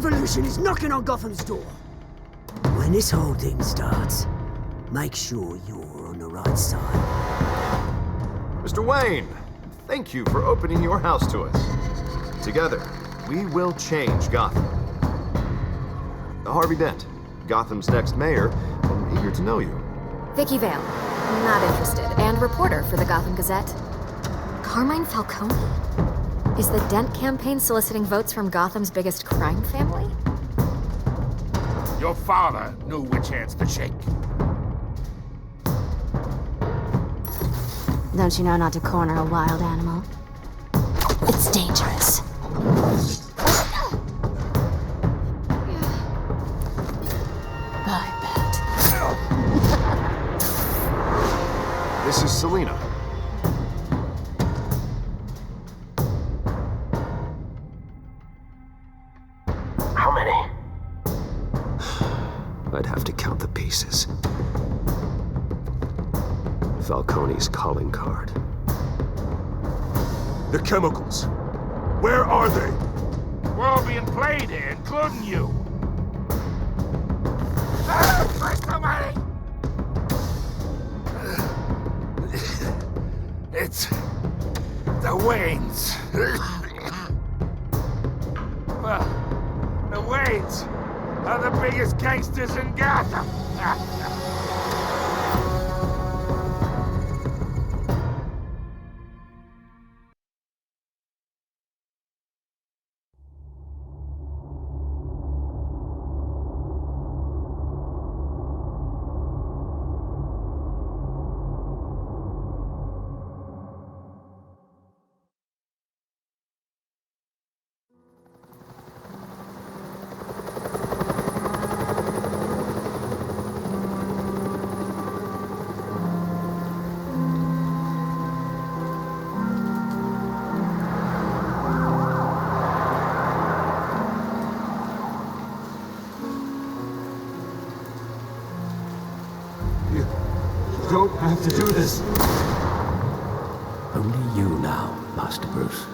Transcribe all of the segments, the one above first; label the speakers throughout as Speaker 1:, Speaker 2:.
Speaker 1: revolution is knocking on Gotham's door. When this whole thing starts, make sure you're on the right side.
Speaker 2: Mr. Wayne, thank you for opening your house to us. Together, we will change Gotham. Harvey Dent, Gotham's next mayor, and eager to know you.
Speaker 3: Vicky Vale, not interested, and reporter for the Gotham Gazette. Carmine Falcone? Is the Dent campaign soliciting votes from Gotham's biggest crime family?
Speaker 4: Your father knew which hands to shake.
Speaker 3: Don't you know not to corner a wild animal? It's dangerous. I bet.
Speaker 2: This is Selina.
Speaker 5: How many? I'd have to count the pieces. Falcone's calling card.
Speaker 4: The chemicals. Where are they? We're all being played here, including you. Where's somebody? It's the Waynes. Well, the Waynes are the biggest gangsters in Gotham.
Speaker 5: You don't have to do this. Only you now, Master Bruce.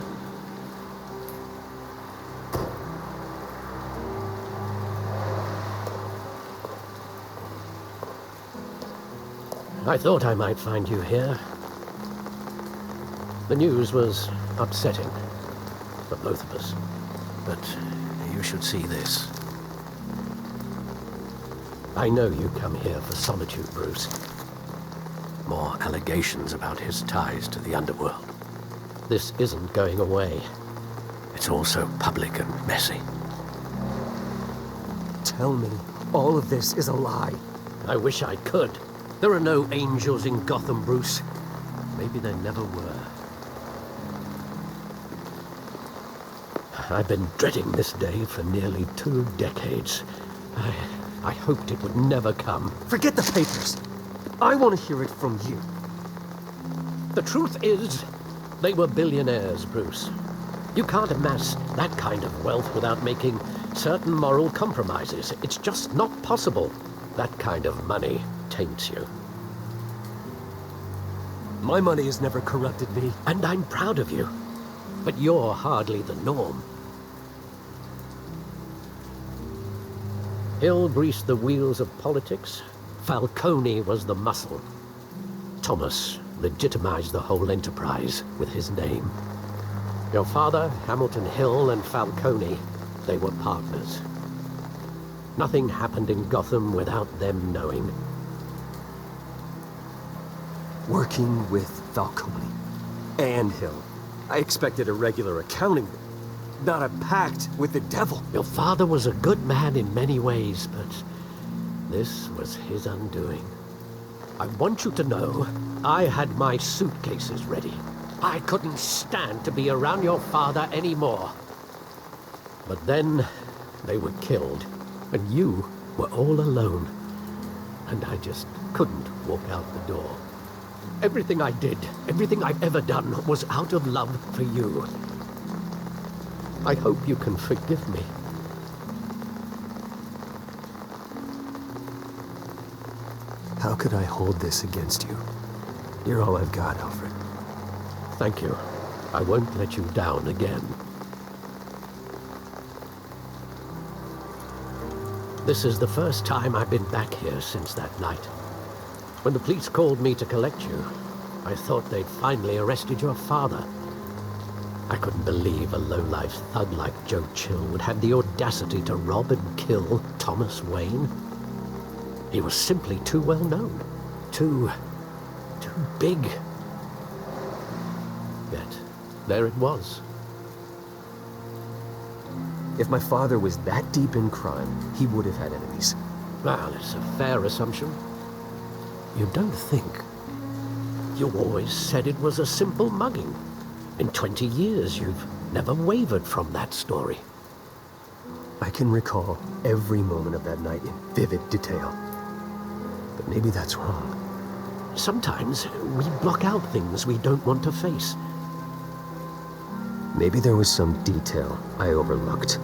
Speaker 6: I thought I might find you here. The news was upsetting for both of us. But you should see this. I know you come here for solitude, Bruce. More allegations about his ties to the underworld. This isn't going away. It's all so public and messy.
Speaker 7: Tell me, all of this is a lie.
Speaker 6: I wish I could. There are no angels in Gotham, Bruce. Maybe there never were. I've been dreading this day for nearly 2 decades. I hoped it would never come.
Speaker 7: Forget the papers. I want to hear it from you.
Speaker 6: The truth is, they were billionaires, Bruce. You can't amass that kind of wealth without making certain moral compromises. It's just not possible. That kind of money taints you.
Speaker 7: My money has never corrupted me.
Speaker 6: And I'm proud of you. But you're hardly the norm. Hill greased the wheels of politics. Falcone was the muscle. Thomas legitimized the whole enterprise with his name. Your father, Hamilton Hill, and Falcone, they were partners. Nothing happened in Gotham without them knowing.
Speaker 7: Working with Falcone and Hill. I expected a regular accounting, not a pact with the devil.
Speaker 6: Your father was a good man in many ways, but this was his undoing. I want you to know, I had my suitcases ready. I couldn't stand to be around your father anymore. But then, they were killed, and you were all alone. And I just couldn't walk out the door. Everything I did, everything I've ever done, was out of love for you. I hope you can forgive me.
Speaker 7: How could I hold this against you? You're all I've got, Alfred.
Speaker 6: Thank you. I won't let you down again. This is the first time I've been back here since that night. When the police called me to collect you, I thought they'd finally arrested your father. I couldn't believe a low-life thug like Joe Chill would have the audacity to rob and kill Thomas Wayne. He was simply too well known. Too big. Yet, there it was.
Speaker 7: If my father was that deep in crime, he would have had enemies.
Speaker 6: Well, it's a fair assumption. You don't think. You always said it was a simple mugging. In 20 years, you've never wavered from that story.
Speaker 7: I can recall every moment of that night in vivid detail. But maybe that's wrong.
Speaker 6: Sometimes we block out things we don't want to face.
Speaker 7: Maybe there was some detail I overlooked.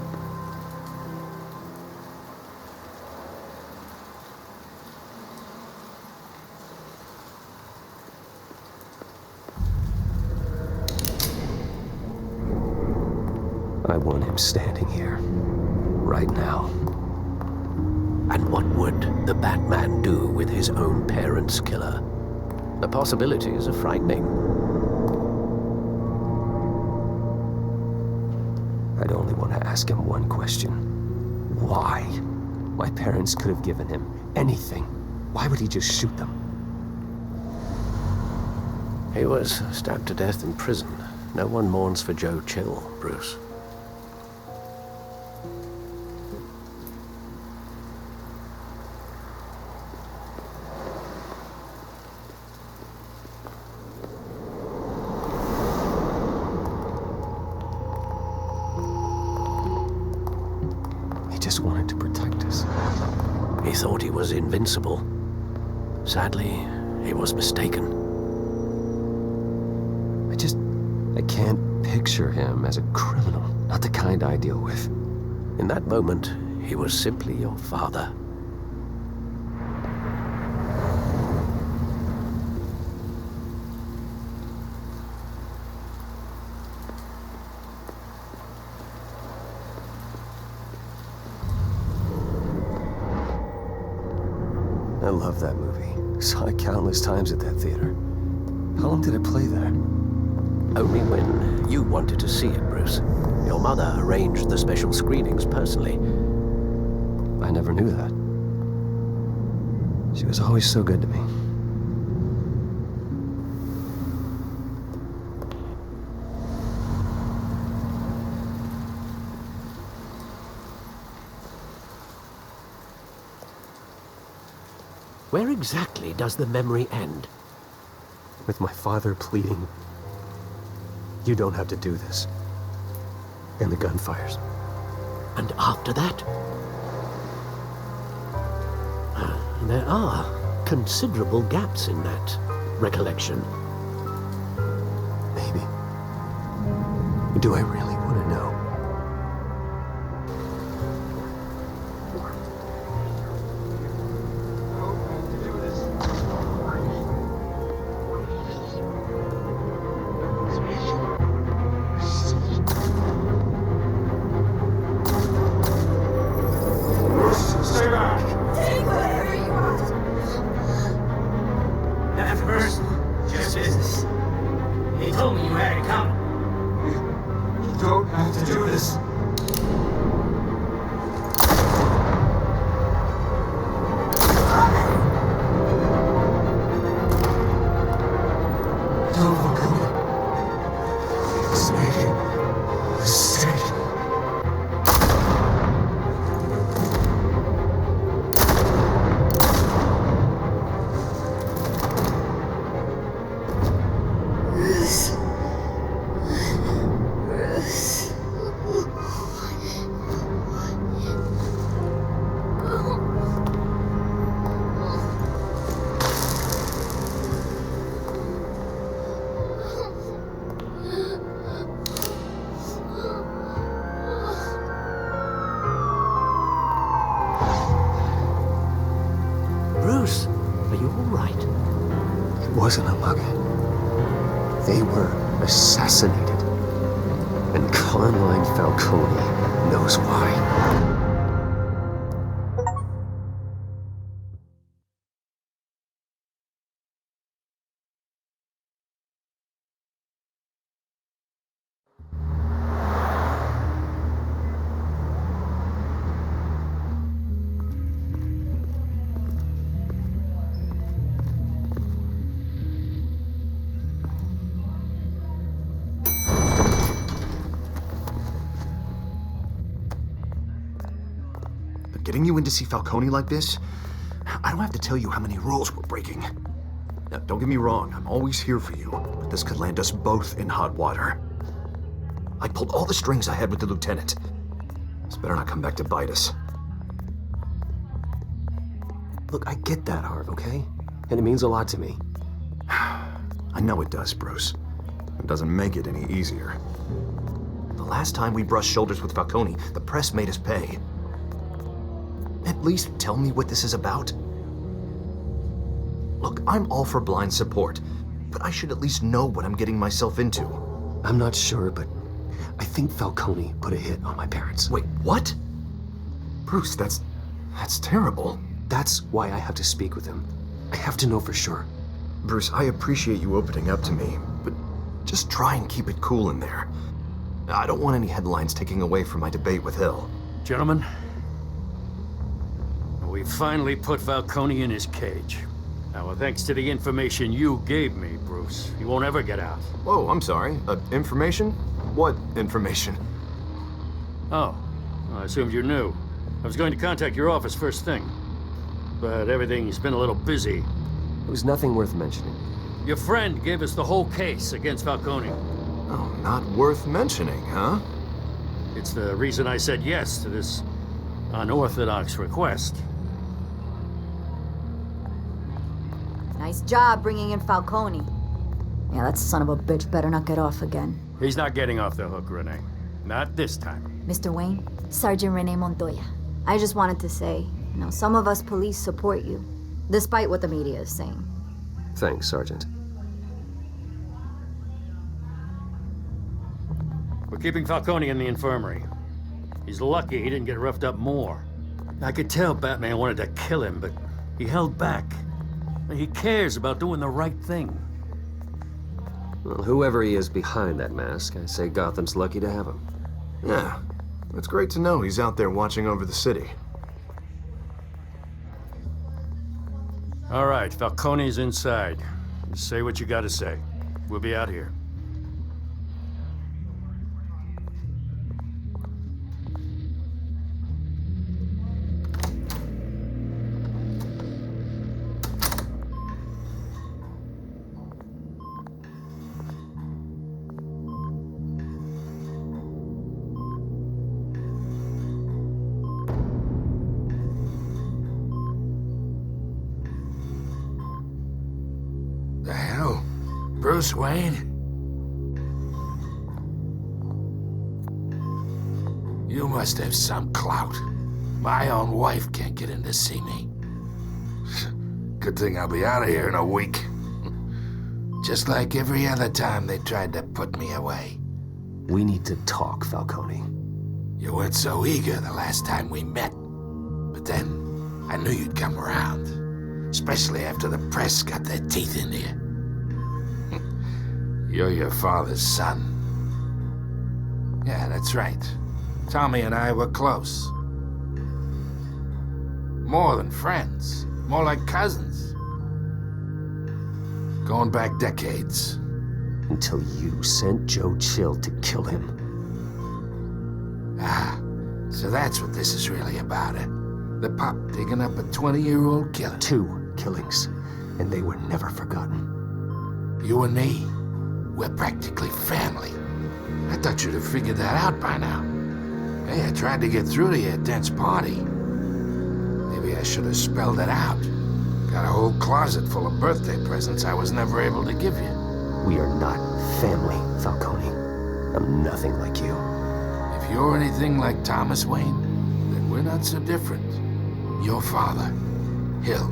Speaker 7: I want him standing here, right now.
Speaker 6: And what would the Batman do with his own parents' killer? The possibilities are frightening.
Speaker 7: I'd only want to ask him one question. Why? My parents could have given him anything. Why would he just shoot them?
Speaker 6: He was stabbed to death in prison. No one mourns for Joe Chill, Bruce.
Speaker 7: He just wanted to protect us.
Speaker 6: He thought he was invincible. Sadly, he was mistaken.
Speaker 7: I can't picture him as a criminal. Not the kind I deal with.
Speaker 6: In that moment, he was simply your father.
Speaker 7: I love that movie. Saw it countless times at that theater. How long did it play there?
Speaker 6: Only when you wanted to see it, Bruce. Your mother arranged the special screenings personally.
Speaker 7: I never knew that. She was always so good to me.
Speaker 6: Where exactly does the memory end?
Speaker 7: With my father pleading, "You don't have to do this." And the gunfires.
Speaker 6: And after that? There are considerable gaps in that recollection.
Speaker 7: Maybe. Do I really want to know?
Speaker 4: Stay back!
Speaker 8: Take whatever you want.
Speaker 9: Nothing personal, just business. He told me you had it coming.
Speaker 5: You don't have to do this. Don't look at me. It's making a mistake.
Speaker 6: Bruce, are you all right?
Speaker 7: It wasn't a mug. They were assassinated. And Carmine Falcone knows why.
Speaker 2: getting you in to see Falcone like this? I don't have to tell you how many rules we're breaking. Now, don't get me wrong, I'm always here for you, but this could land us both in hot water. I pulled all the strings I had with the lieutenant. This better not come back to bite us.
Speaker 7: Look, I get that, Harv, okay? And it means a lot to me.
Speaker 2: I know it does, Bruce. It doesn't make it any easier. The last time we brushed shoulders with Falcone, the press made us pay. At least tell me what this is about. Look, I'm all for blind support, but I should at least know what I'm getting myself into.
Speaker 7: I'm not sure, but I think Falcone put a hit on my parents.
Speaker 2: Wait, what? Bruce, that's terrible.
Speaker 7: That's why I have to speak with him. I have to know for sure.
Speaker 2: Bruce, I appreciate you opening up to me, but just try and keep it cool in there. I don't want any headlines taking away from my debate with Hill.
Speaker 10: Gentlemen, we finally put Falcone in his cage. Now, thanks to the information you gave me, Bruce, he won't ever get out.
Speaker 2: Whoa, I'm sorry. Information? What information?
Speaker 10: Oh, I assumed you knew. I was going to contact your office first thing, but everything's been a little busy.
Speaker 7: It was nothing worth mentioning.
Speaker 10: Your friend gave us the whole case against Falcone.
Speaker 2: Oh, not worth mentioning, huh?
Speaker 10: It's the reason I said yes to this unorthodox request.
Speaker 8: Nice job bringing in Falcone. Yeah, that son of a bitch better not get off again.
Speaker 10: He's not getting off the hook, Renee. Not this time.
Speaker 8: Mr. Wayne, Sergeant Renee Montoya. I just wanted to say, some of us police support you, despite what the media is saying.
Speaker 7: Thanks, Sergeant.
Speaker 10: We're keeping Falcone in the infirmary. He's lucky he didn't get roughed up more. I could tell Batman wanted to kill him, but he held back. He cares about doing the right thing.
Speaker 7: Well, whoever he is behind that mask, I say Gotham's lucky to have him.
Speaker 2: Yeah, it's great to know he's out there watching over the city.
Speaker 10: All right, Falcone's inside. Say what you gotta say. We'll be out here.
Speaker 4: The hell? Bruce Wayne? You must have some clout. My own wife can't get in to see me. Good thing I'll be out of here in a week. Just like every other time they tried to put me away.
Speaker 7: We need to talk, Falcone.
Speaker 4: You weren't so eager the last time we met. But then, I knew you'd come around. Especially after the press got their teeth into you. You're your father's son. Yeah, that's right. Tommy and I were close. More than friends. More like cousins. Going back decades.
Speaker 7: Until you sent Joe Chill to kill him.
Speaker 4: Ah, so that's what this is really about, eh? The pup digging up a 20-year-old killer.
Speaker 7: 2 killings, and they were never forgotten.
Speaker 4: You and me, we're practically family. I thought you'd have figured that out by now. Hey, I tried to get through to you at Dent's party. Maybe I should have spelled it out. Got a whole closet full of birthday presents I was never able to give you.
Speaker 7: We are not family, Falcone. I'm nothing like you.
Speaker 4: If you're anything like Thomas Wayne, then we're not so different. Your father, Hill,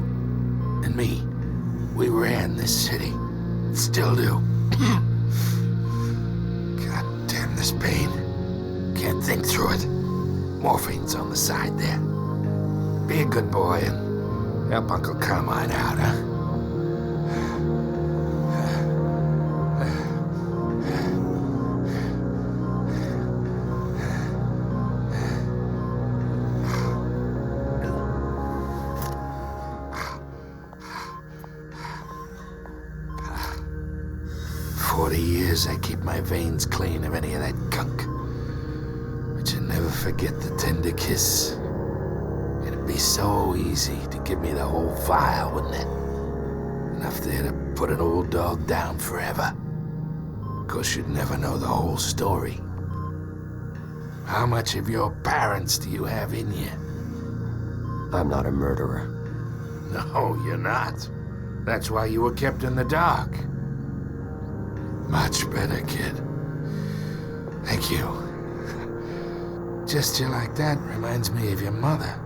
Speaker 4: and me, we ran this city. Still do. God damn this pain. Can't think through it. Morphine's on the side there. Be a good boy and help Uncle Carmine out, huh? 40 years I keep my veins clean of any of that gunk. But you never forget the tender kiss. And be so easy to give me the whole file, wouldn't it? Enough there to put an old dog down forever. Of course, you'd never know the whole story. How much of your parents do you have in you?
Speaker 7: I'm not a murderer.
Speaker 4: No, you're not. That's why you were kept in the dark. Much better, kid. Thank you. Gesture like that reminds me of your mother.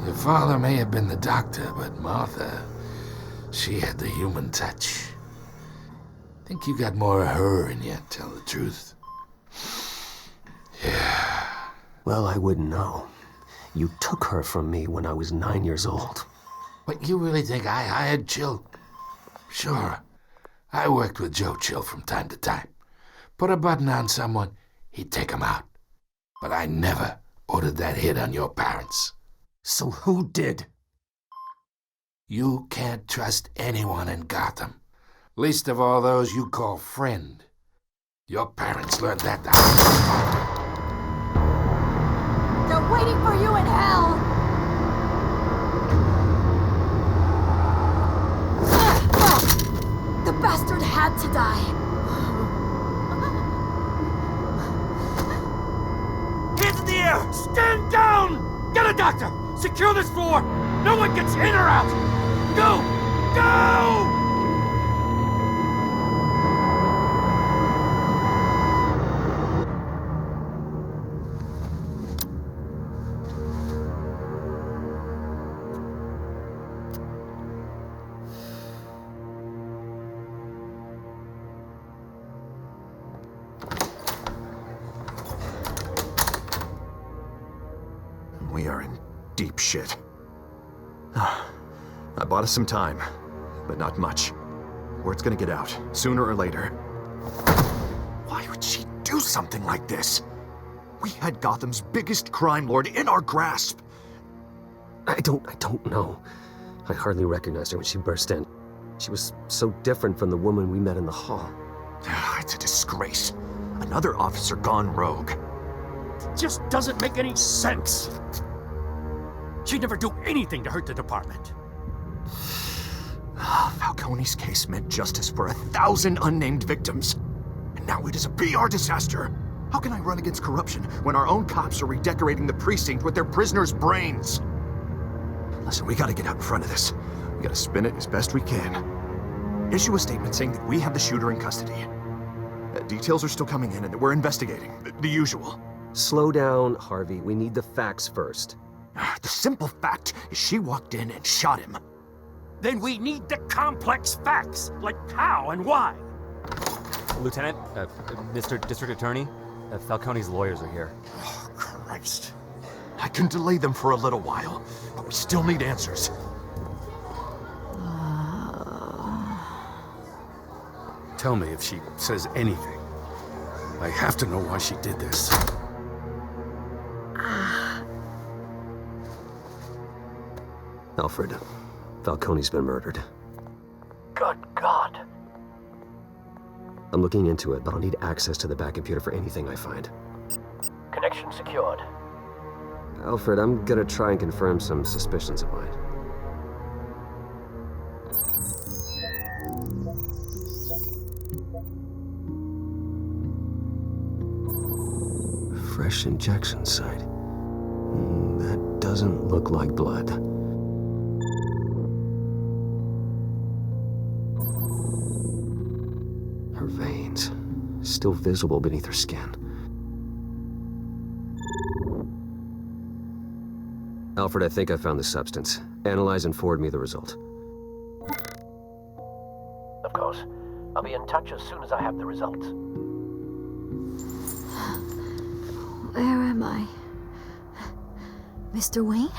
Speaker 4: Your father may have been the doctor, but Martha, she had the human touch. Think you got more of her in you, tell the truth. Yeah.
Speaker 7: Well, I wouldn't know. You took her from me when I was 9 years old.
Speaker 4: But you really think I hired Chill? Sure. I worked with Joe Chill from time to time. Put a button on someone, he'd take him out. But I never ordered that hit on your parents.
Speaker 7: So who did?
Speaker 4: You can't trust anyone in Gotham. Least of all those you call friend. Your parents learned that the
Speaker 8: They're waiting for you in hell! The bastard had to die.
Speaker 10: Hands in the air! Stand down! Get a doctor! Secure this floor! No one gets in or out! Go! Go!
Speaker 2: We are in deep shit. I bought us some time, but not much. Word's gonna get out, sooner or later. Why would she do something like this? We had Gotham's biggest crime lord in our grasp.
Speaker 7: I don't know. I hardly recognized her when she burst in. She was so different from the woman we met in the hall.
Speaker 2: It's a disgrace. Another officer gone rogue.
Speaker 10: It just doesn't make any sense. She'd never do anything to hurt the department.
Speaker 2: Falcone's case meant justice for 1,000 unnamed victims. And now it is a PR disaster. How can I run against corruption when our own cops are redecorating the precinct with their prisoners' brains? Listen, we gotta get out in front of this. We gotta spin it as best we can. Issue a statement saying that we have the shooter in custody. Details are still coming in and that we're investigating. The usual.
Speaker 7: Slow down, Harvey. We need the facts first.
Speaker 2: The simple fact is she walked in and shot him.
Speaker 10: Then we need the complex facts, like how and why.
Speaker 11: Lieutenant, Mr. District Attorney, Falcone's lawyers are here.
Speaker 2: Oh, Christ. I can delay them for a little while, but we still need answers.
Speaker 10: Tell me if she says anything. I have to know why she did this.
Speaker 7: Alfred, Falcone's been murdered.
Speaker 1: Good God.
Speaker 7: I'm looking into it, but I'll need access to the back computer for anything I find.
Speaker 1: Connection secured.
Speaker 7: Alfred, I'm gonna try and confirm some suspicions of mine. Fresh injection site. That doesn't look like blood. Her veins, still visible beneath her skin. Alfred, I think I found the substance. Analyze and forward me the result.
Speaker 1: Of course. I'll be in touch as soon as I have the results.
Speaker 8: Where am I? Mr. Wayne?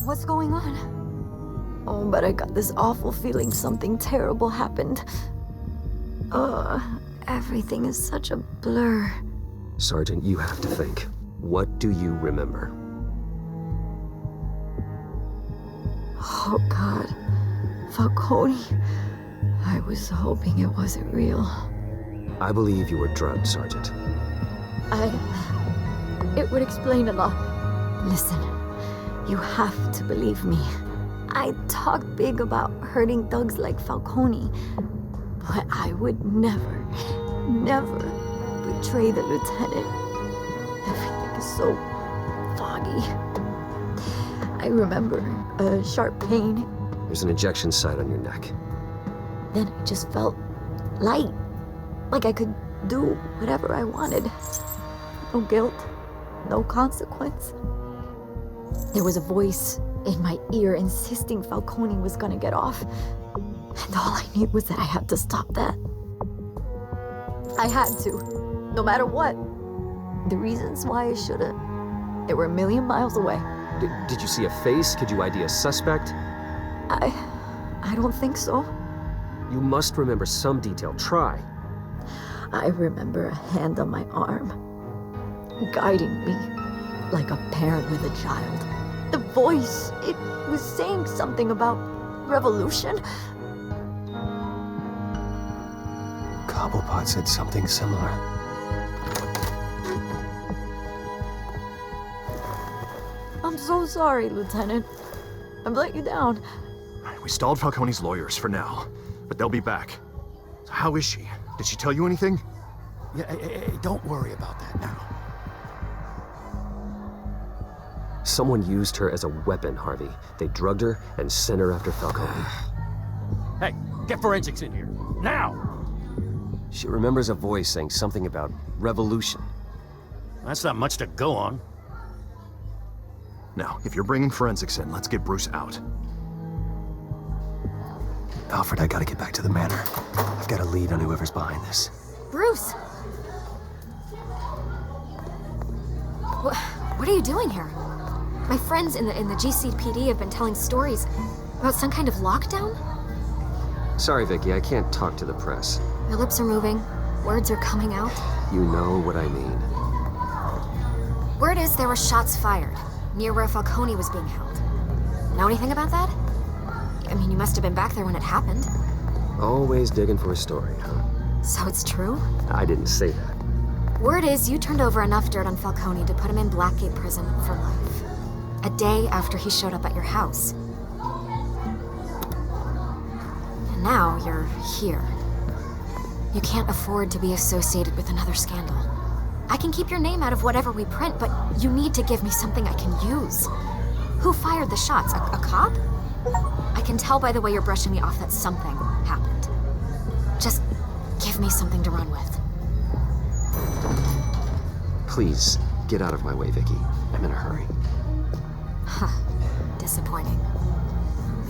Speaker 8: What's going on? Oh, but I got this awful feeling something terrible happened. Everything is such a blur.
Speaker 7: Sergeant, you have to think. What do you remember?
Speaker 8: Oh, God. Falcone. I was hoping it wasn't real.
Speaker 7: I believe you were drugged, Sergeant.
Speaker 8: It would explain a lot. Listen, you have to believe me. I talk big about hurting thugs like Falcone, but I would never betray the lieutenant. Everything is so foggy. I remember a sharp pain.
Speaker 7: There's an injection site on your neck.
Speaker 8: Then it just felt light, like I could do whatever I wanted. No guilt, no consequence. There was a voice in my ear insisting Falcone was gonna get off. And all I knew was that I had to stop that. I had to, no matter what. The reasons why I shouldn't, they were a million miles away.
Speaker 7: Did you see a face? Could you ID a suspect?
Speaker 8: I don't think so.
Speaker 7: You must remember some detail. Try.
Speaker 8: I remember a hand on my arm, guiding me like a parent with a child. The voice, it was saying something about revolution.
Speaker 5: Cobblepot said something similar.
Speaker 8: I'm so sorry, Lieutenant. I've let you down.
Speaker 2: We stalled Falcone's lawyers for now, but they'll be back. So how is she? Did she tell you anything?
Speaker 5: Yeah, hey, don't worry about that now.
Speaker 7: Someone used her as a weapon, Harvey. They drugged her and sent her after Falcone.
Speaker 10: Hey, get forensics in here. Now!
Speaker 7: She remembers a voice saying something about revolution.
Speaker 10: That's not much to go on.
Speaker 2: Now, if you're bringing forensics in, let's get Bruce out.
Speaker 5: Alfred, I gotta get back to the manor. I've got a lead on whoever's behind this.
Speaker 3: Bruce! What are you doing here? My friends in the GCPD have been telling stories about some kind of lockdown?
Speaker 7: Sorry, Vicky, I can't talk to the press.
Speaker 3: My lips are moving. Words are coming out.
Speaker 7: You know what I mean.
Speaker 3: Word is there were shots fired near where Falcone was being held. Know anything about that? I mean, you must have been back there when it happened.
Speaker 7: Always digging for a story, huh?
Speaker 3: So it's true?
Speaker 7: I didn't say that.
Speaker 3: Word is you turned over enough dirt on Falcone to put him in Blackgate Prison for life. A day after he showed up at your house. And now you're here. You can't afford to be associated with another scandal. I can keep your name out of whatever we print, but you need to give me something I can use. Who fired the shots? A cop? I can tell by the way you're brushing me off that something happened. Just give me something to run with.
Speaker 7: Please, get out of my way, Vicky. I'm in a hurry.
Speaker 3: Huh. Disappointing.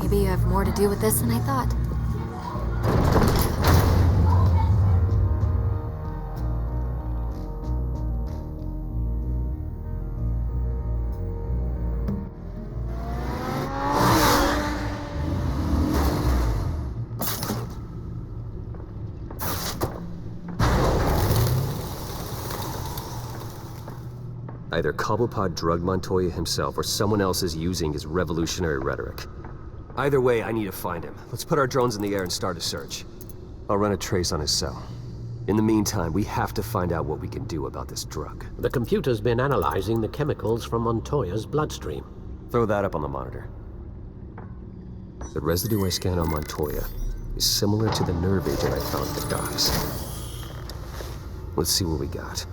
Speaker 3: Maybe you have more to do with this than I thought.
Speaker 7: Either Cobblepot drugged Montoya himself or someone else is using his revolutionary rhetoric. Either way, I need to find him. Let's put our drones in the air and start a search. I'll run a trace on his cell. In the meantime, we have to find out what we can do about this drug.
Speaker 6: The computer's been analyzing the chemicals from Montoya's bloodstream.
Speaker 7: Throw that up on the monitor. The residue I scanned on Montoya is similar to the nerve agent I found at the docks. Let's see what we got.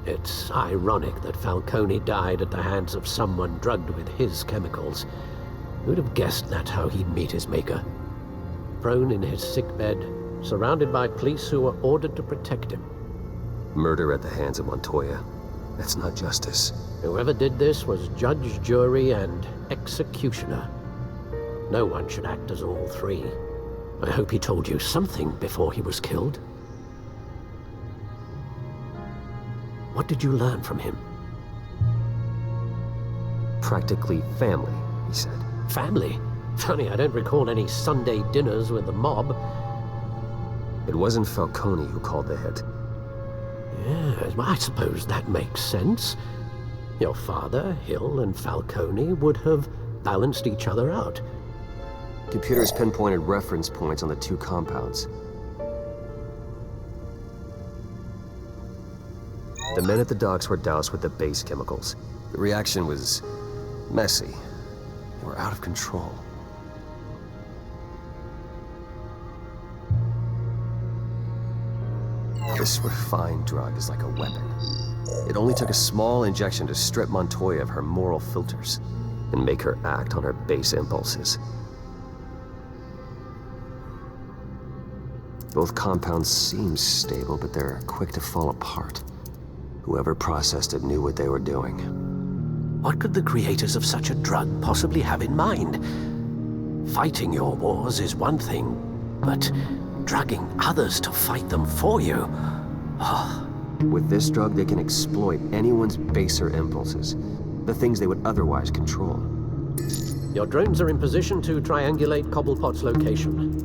Speaker 6: It's ironic that Falcone died at the hands of someone drugged with his chemicals. Who'd have guessed that's how he'd meet his maker? Prone in his sickbed, surrounded by police who were ordered to protect him.
Speaker 7: Murder at the hands of Montoya. That's not justice.
Speaker 6: Whoever did this was judge, jury, and executioner. No one should act as all three. I hope he told you something before he was killed. What did you learn from him?
Speaker 7: Practically family, he said.
Speaker 6: Family? Funny, I don't recall any Sunday dinners with the mob.
Speaker 7: It wasn't Falcone who called the hit.
Speaker 6: Yes, well, I suppose that makes sense. Your father, Hill, and Falcone would have balanced each other out.
Speaker 7: Computers pinpointed reference points on the two compounds. The men at the docks were doused with the base chemicals. The reaction was messy. They were out of control. This refined drug is like a weapon. It only took a small injection to strip Montoya of her moral filters and make her act on her base impulses. Both compounds seem stable, but they're quick to fall apart. Whoever processed it knew what they were doing.
Speaker 6: What could the creators of such a drug possibly have in mind? Fighting your wars is one thing, but drugging others to fight them for you?
Speaker 7: With this drug, they can exploit anyone's baser impulses, the things they would otherwise control.
Speaker 6: Your drones are in position to triangulate Cobblepot's location.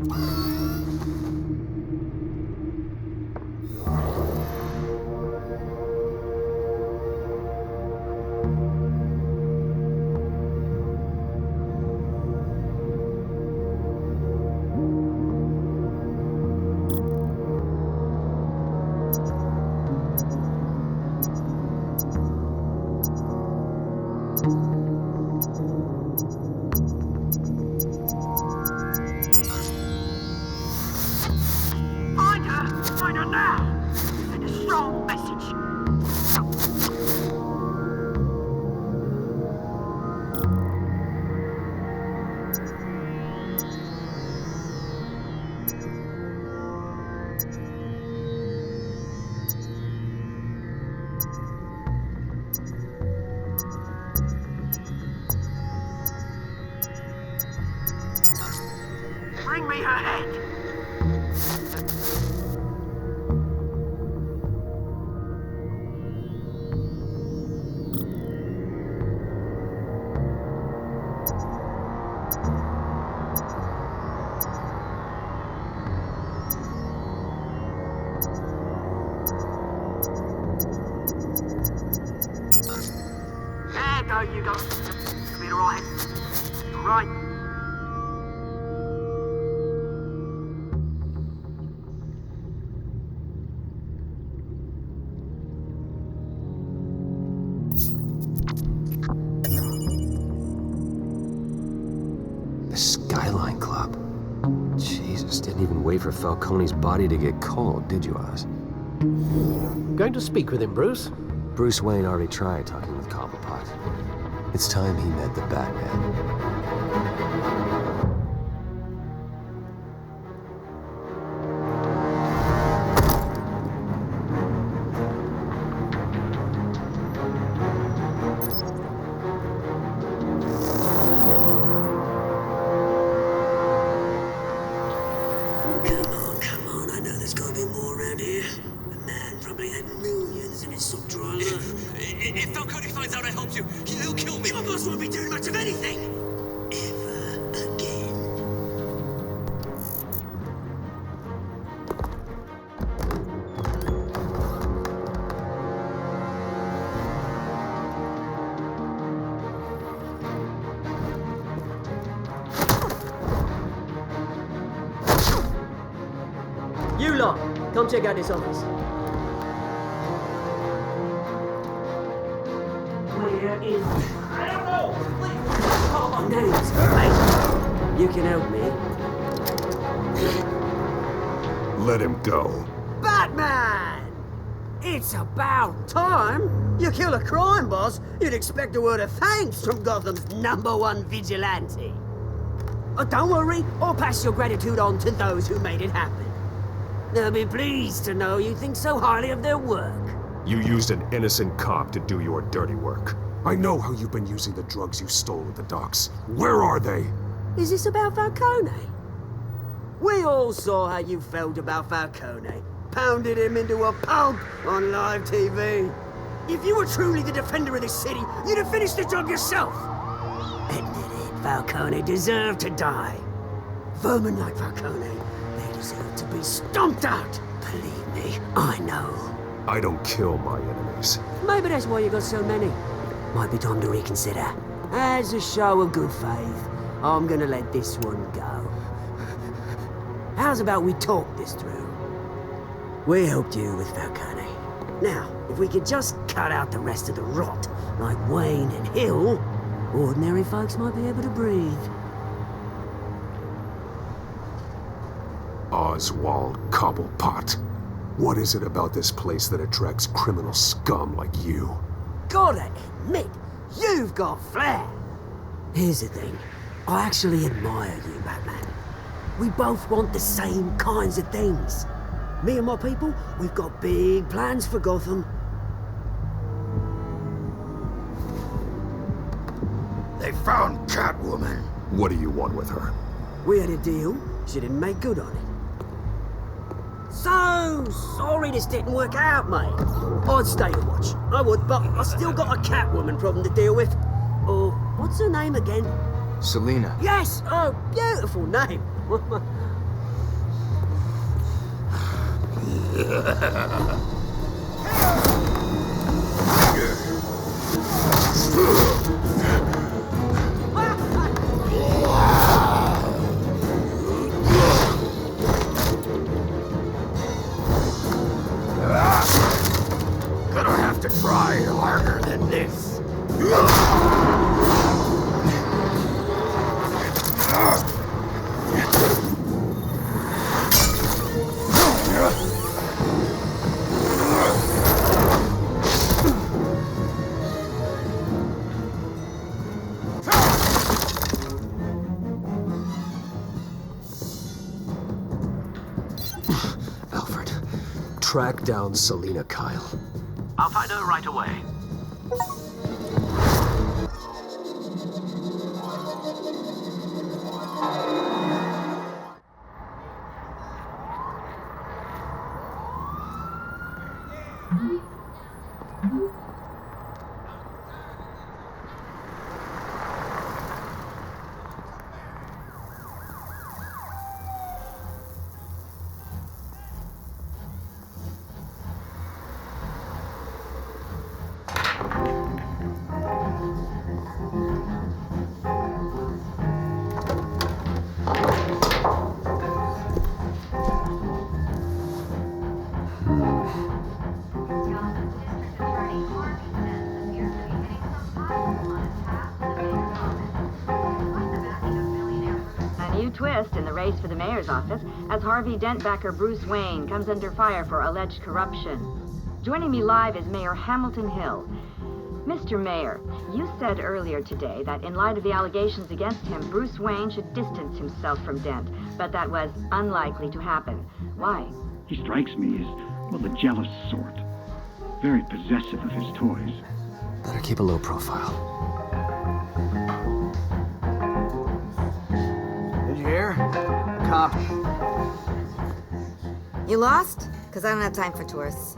Speaker 1: Find her now! Send a strong message. Bring me her head! There you go. Be alright. Right.
Speaker 7: The Skyline Club. Jesus, didn't even wait for Falcone's body to get cold, did you, Oz?
Speaker 6: Going to speak with him, Bruce?
Speaker 7: Bruce Wayne already tried talking with Cobblepot. It's time he met the Batman.
Speaker 1: Come on, I know there's gotta be more around here. The man probably had millions in his subdriver.
Speaker 12: If Falcone finds out I helped you, he'll kill me.
Speaker 1: Your boss won't be doing much of anything. Ever again.
Speaker 13: You lot, come check out this office.
Speaker 1: Where is... I don't know! Please! Call my names, right? You can help me.
Speaker 5: Let him go.
Speaker 1: Batman! It's about time! You kill a crime boss, you'd expect a word of thanks from Gotham's #1 vigilante. Oh, don't worry, I'll pass your gratitude on to those who made it happen. They'll be pleased to know you think so highly of their work.
Speaker 5: You used an innocent cop to do your dirty work. I know how you've been using the drugs you stole at the docks. Where are they?
Speaker 1: Is this about Falcone? We all saw how you felt about Falcone. Pounded him into a pulp on live TV. If you were truly the defender of this city, you'd have finished the job yourself. Admit it, Falcone deserved to die. Vermin like Falcone, they deserve to be stomped out. Believe me, I know.
Speaker 5: I don't kill my enemies.
Speaker 1: Maybe that's why you got so many. Might be time to reconsider. As a show of good faith, I'm gonna let this one go. How's about we talk this through? We helped you with Falcone. Now, if we could just cut out the rest of the rot, like Wayne and Hill, ordinary folks might be able to breathe.
Speaker 5: Oswald Cobblepot. What is it about this place that attracts criminal scum like you?
Speaker 1: Gotta admit, you've got flair. Here's the thing. I actually admire you, Batman. We both want the same kinds of things. Me and my people, we've got big plans for Gotham.
Speaker 4: They found Catwoman.
Speaker 5: What do you want with her?
Speaker 1: We had a deal. She didn't make good on it. So sorry this didn't work out, mate. I'd stay to watch. I would, but I still got a Catwoman problem to deal with. Oh, what's her name again?
Speaker 2: Selina.
Speaker 1: Yes! Oh, beautiful name.
Speaker 4: Gonna have to try harder than this.
Speaker 5: Alfred, track down Selina Kyle.
Speaker 6: I'll find her right away.
Speaker 14: Twist in the race for the mayor's office as Harvey Dent-backer Bruce Wayne comes under fire for alleged corruption. Joining me live is Mayor Hamilton Hill. Mr. Mayor, you said earlier today that in light of the allegations against him, Bruce Wayne should distance himself from Dent, but that was unlikely to happen. Why?
Speaker 15: He strikes me as, well, the jealous sort. Very possessive of his toys.
Speaker 7: Better keep a low profile.
Speaker 2: Did you hear? Cop.
Speaker 16: You lost? Because I don't have time for tourists.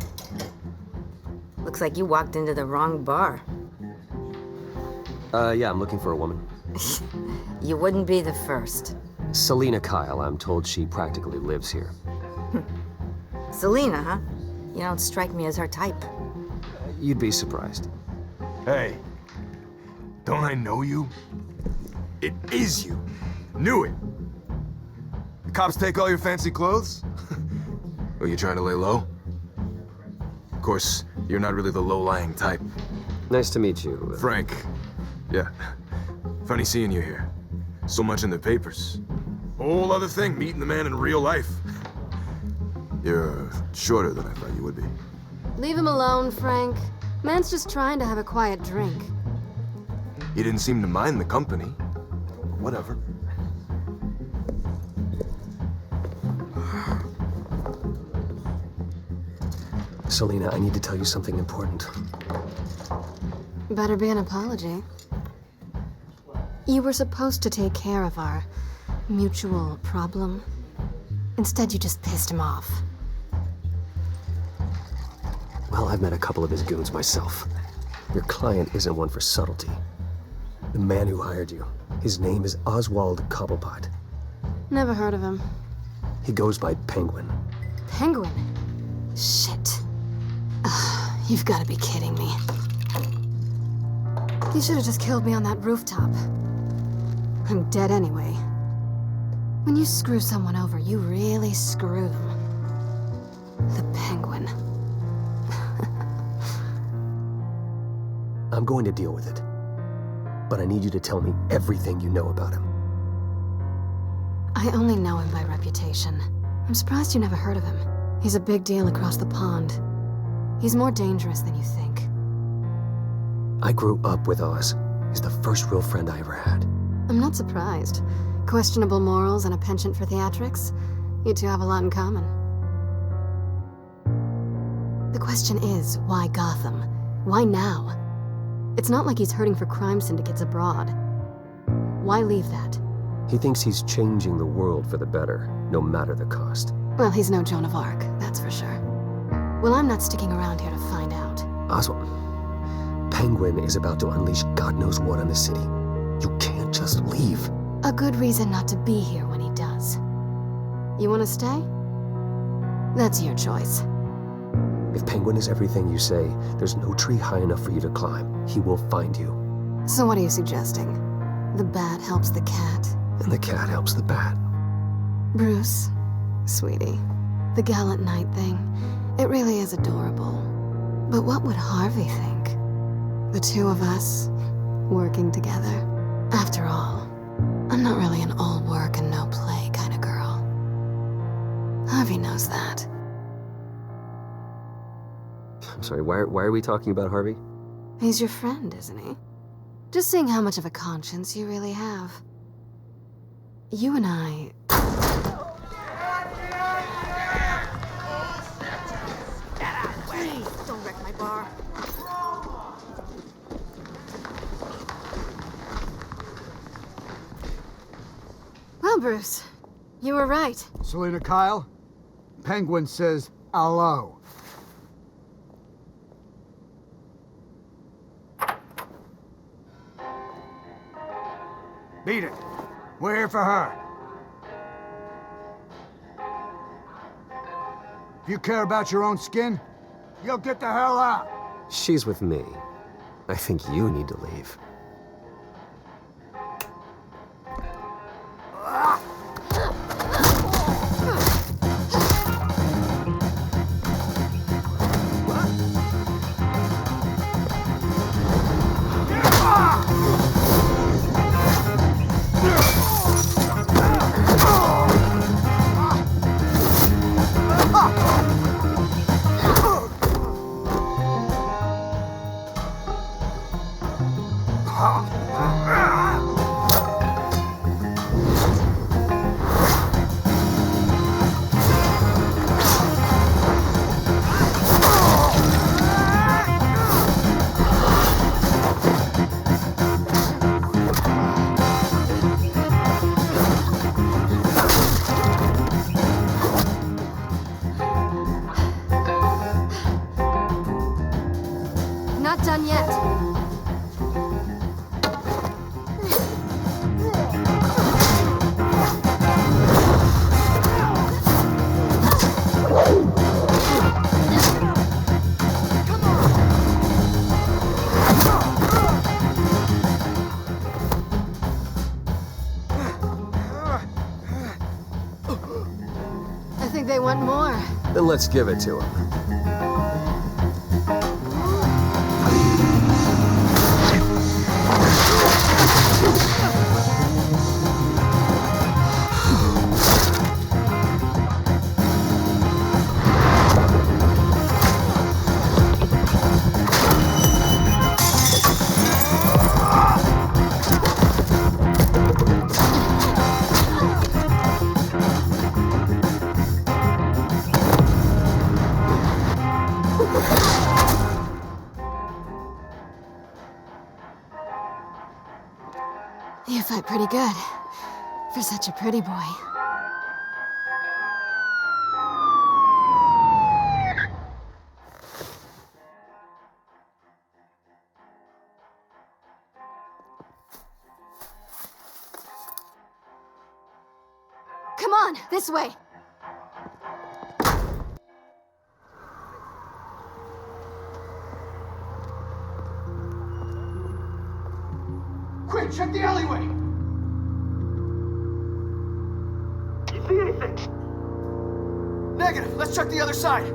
Speaker 16: Looks like you walked into the wrong bar.
Speaker 7: Yeah, I'm looking for a woman.
Speaker 16: You wouldn't be the first.
Speaker 7: Selina Kyle, I'm told she practically lives here.
Speaker 16: Selina, huh? You don't strike me as her type.
Speaker 7: You'd be surprised.
Speaker 17: Hey, don't I know you? It is you. Knew it. The cops take all your fancy clothes?
Speaker 18: Are you trying to lay low? Of course, you're not really the low-lying type.
Speaker 7: Nice to meet you.
Speaker 18: Frank. Yeah. Funny seeing you here. So much in the papers. Whole other thing, meeting the man in real life. You're shorter than I thought you would be.
Speaker 19: Leave him alone, Frank. Man's just trying to have a quiet drink.
Speaker 18: You didn't seem to mind the company. Whatever.
Speaker 7: Selina, I need to tell you something important.
Speaker 19: Better be an apology. You were supposed to take care of our mutual problem. Instead, you just pissed him off.
Speaker 7: Well, I've met a couple of his goons myself. Your client isn't one for subtlety. The man who hired you, his name is Oswald Cobblepot.
Speaker 19: Never heard of him.
Speaker 7: He goes by Penguin.
Speaker 19: Penguin? Shit. Ugh, you've got to be kidding me. You should have just killed me on that rooftop. I'm dead anyway. When you screw someone over, you really screw them. The Penguin.
Speaker 7: I'm going to deal with it. But I need you to tell me everything you know about him.
Speaker 19: I only know him by reputation. I'm surprised you never heard of him. He's a big deal across the pond. He's more dangerous than you think.
Speaker 7: I grew up with Oz. He's the first real friend I ever had.
Speaker 19: I'm not surprised. Questionable morals and a penchant for theatrics. You two have a lot in common. The question is, why Gotham? Why now? It's not like he's hurting for crime syndicates abroad. Why leave that?
Speaker 7: He thinks he's changing the world for the better, no matter the cost.
Speaker 19: Well, he's no Joan of Arc, that's for sure. Well, I'm not sticking around here to find out.
Speaker 7: Oswald, Penguin is about to unleash God knows what on the city. You can't just leave.
Speaker 19: A good reason not to be here when he does. You want to stay? That's your choice.
Speaker 7: If Penguin is everything you say, there's no tree high enough for you to climb. He will find you.
Speaker 19: So what are you suggesting? The bat helps the cat?
Speaker 7: And the cat helps the bat.
Speaker 19: Bruce, sweetie, the gallant knight thing, it really is adorable. But what would Harvey think? The two of us, working together. After all, I'm not really an all work and no play kind of girl. Harvey knows that.
Speaker 7: I'm sorry, why are we talking about Harvey?
Speaker 19: He's your friend, isn't he? Just seeing how much of a conscience you really have. You and I...
Speaker 16: Please, don't wreck my bar.
Speaker 19: Well, Bruce, you were right.
Speaker 20: Selina Kyle, Penguin says hello. Beat it. We're here for her. If you care about your own skin, you'll get the hell out.
Speaker 7: She's with me. I think you need to leave.
Speaker 19: Not done yet. I think they want more.
Speaker 7: Then let's give it to him.
Speaker 19: You fight pretty good. For such a pretty boy. Come on, this way.
Speaker 20: Quick, check the alleyway! You see anything? Negative. Let's check the other side.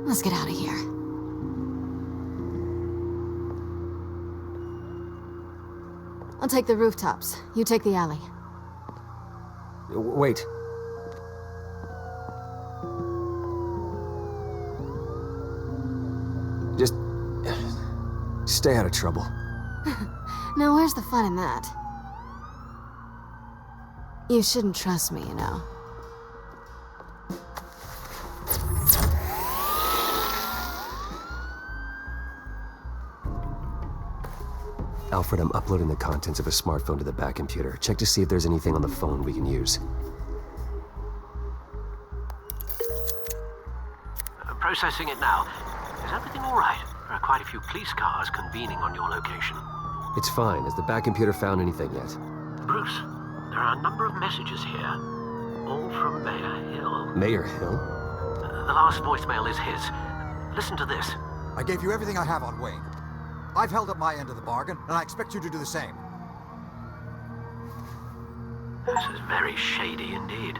Speaker 19: Let's get out of here. I'll take the rooftops. You take the alley.
Speaker 7: Wait. Just stay out of trouble.
Speaker 19: Now, where's the fun in that? You shouldn't trust me, you know.
Speaker 7: Alfred, I'm uploading the contents of a smartphone to the back computer. Check to see if there's anything on the phone we can use.
Speaker 6: Processing it now. Is everything all right? There are quite a few police cars convening on your location.
Speaker 7: It's fine. Has the back computer found anything yet?
Speaker 6: Bruce, there are a number of messages here. All from Mayor Hill.
Speaker 7: Mayor Hill?
Speaker 6: The last voicemail is his. Listen to this.
Speaker 21: I gave you everything I have on Wayne. I've held up my end of the bargain, and I expect you to do the same.
Speaker 6: This is very shady indeed.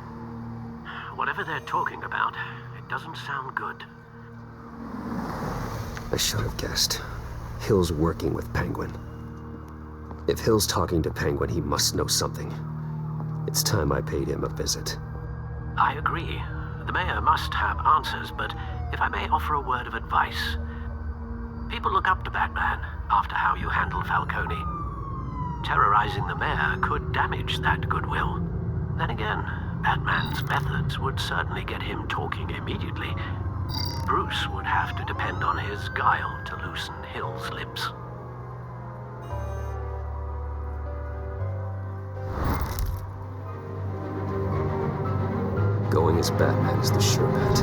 Speaker 6: Whatever they're talking about, it doesn't sound good.
Speaker 7: I should have guessed. Hill's working with Penguin. If Hill's talking to Penguin, he must know something. It's time I paid him a visit.
Speaker 6: I agree. The mayor must have answers, but if I may offer a word of advice. People look up to Batman after how you handled Falcone. Terrorizing the mayor could damage that goodwill. Then again, Batman's methods would certainly get him talking immediately. Bruce would have to depend on his guile to loosen Hill's lips.
Speaker 7: Going as Batman is the sure bet.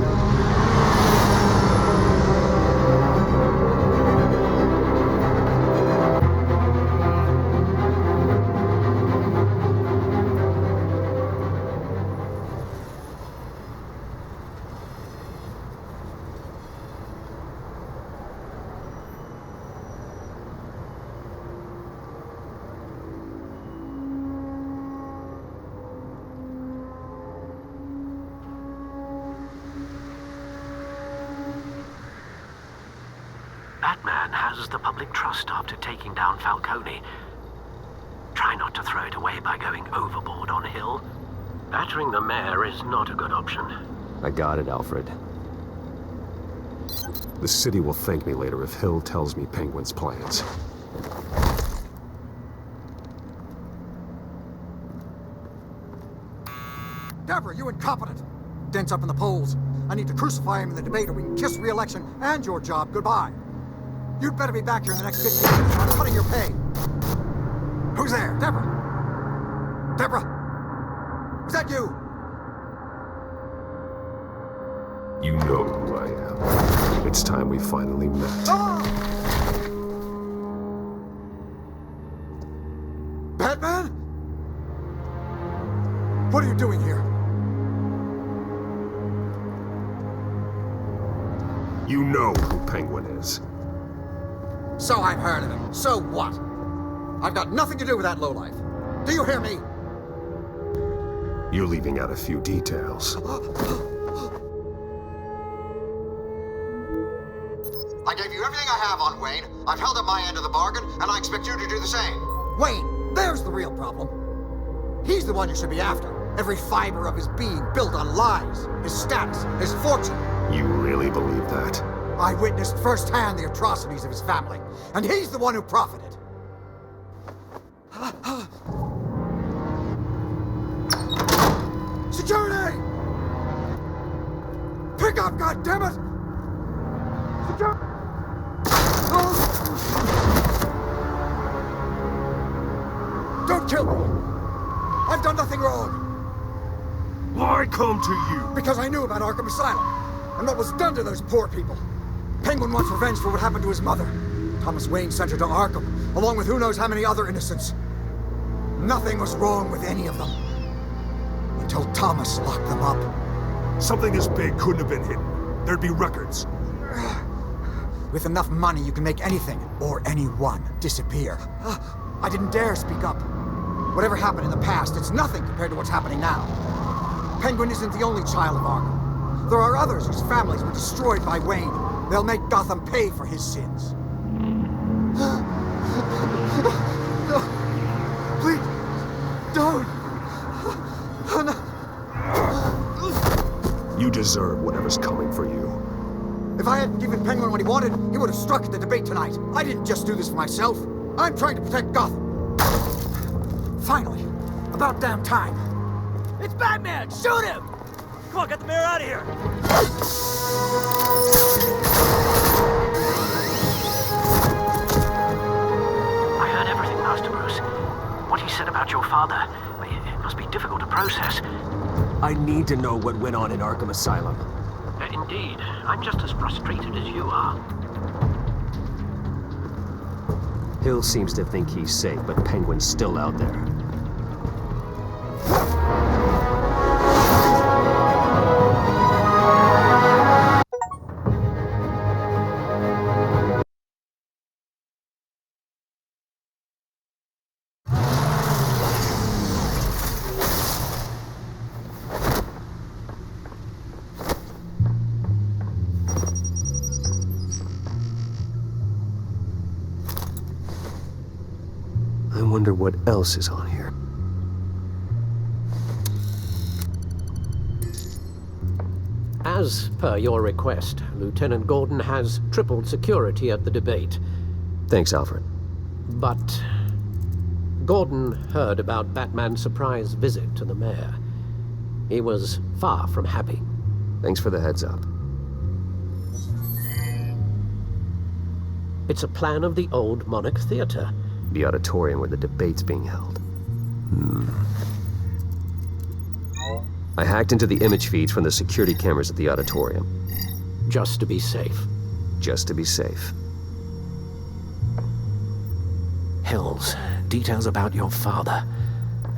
Speaker 6: Batman has the public trust after taking down Falcone. Try not to throw it away by going overboard on Hill. Battering the mayor is not a good option.
Speaker 7: I got it, Alfred.
Speaker 5: The city will thank me later if Hill tells me Penguin's plans.
Speaker 21: Deborah, you incompetent! Dent's up in the polls. I need to crucify him in the debate or we can kiss re-election and your job goodbye. You'd better be back here in the next 15 minutes or I'm cutting your pay. Who's there? Deborah? Deborah? Was that you?
Speaker 5: You know who I am. It's time we finally met.
Speaker 21: Batman? What are you doing here?
Speaker 5: You know who Penguin is.
Speaker 21: So I've heard of him. So what? I've got nothing to do with that lowlife. Do you hear me?
Speaker 5: You're leaving out a few details.
Speaker 21: I gave you everything I have on Wayne. I've held up my end of the bargain, and I expect you to do the same. Wayne, there's the real problem. He's the one you should be after. Every fiber of his being built on lies, his status, his fortune.
Speaker 5: You really believe that?
Speaker 21: I witnessed firsthand the atrocities of his family, and he's the one who profited. Security! Pick up, goddammit! Security! Don't kill me! I've done nothing wrong!
Speaker 5: Why come to you?
Speaker 21: Because I knew about Arkham Asylum, and what was done to those poor people. Penguin wants revenge for what happened to his mother. Thomas Wayne sent her to Arkham, along with who knows how many other innocents. Nothing was wrong with any of them. Until Thomas locked them up.
Speaker 5: Something as big couldn't have been hidden. There'd be records.
Speaker 21: With enough money, you can make anything, or anyone, disappear. I didn't dare speak up. Whatever happened in the past, it's nothing compared to what's happening now. Penguin isn't the only child of Arkham. There are others whose families were destroyed by Wayne. They'll make Gotham pay for his sins. No, please, don't. No.
Speaker 5: You deserve whatever's coming for you.
Speaker 21: If I hadn't given Penguin what he wanted, he would have struck at the debate tonight. I didn't just do this for myself. I'm trying to protect Gotham. Finally, about damn time.
Speaker 12: It's Batman! Shoot him! Come on, get the mayor out of here!
Speaker 6: I heard everything, Master Bruce. What he said about your father, it must be difficult to process.
Speaker 7: I need to know what went on in Arkham Asylum.
Speaker 6: Indeed. I'm just as frustrated as you are.
Speaker 7: Hill seems to think he's safe, but Penguin's still out there. I wonder what else is on here.
Speaker 6: As per your request, Lieutenant Gordon has tripled security at the debate.
Speaker 7: Thanks, Alfred.
Speaker 6: But Gordon heard about Batman's surprise visit to the mayor. He was far from happy.
Speaker 7: Thanks for the heads up.
Speaker 6: It's a plan of the old Monarch Theater.
Speaker 7: The auditorium where the debate's being held. I hacked into the image feeds from the security cameras at the auditorium.
Speaker 6: Just to be safe.
Speaker 7: Just to be safe.
Speaker 6: Hills, details about your father.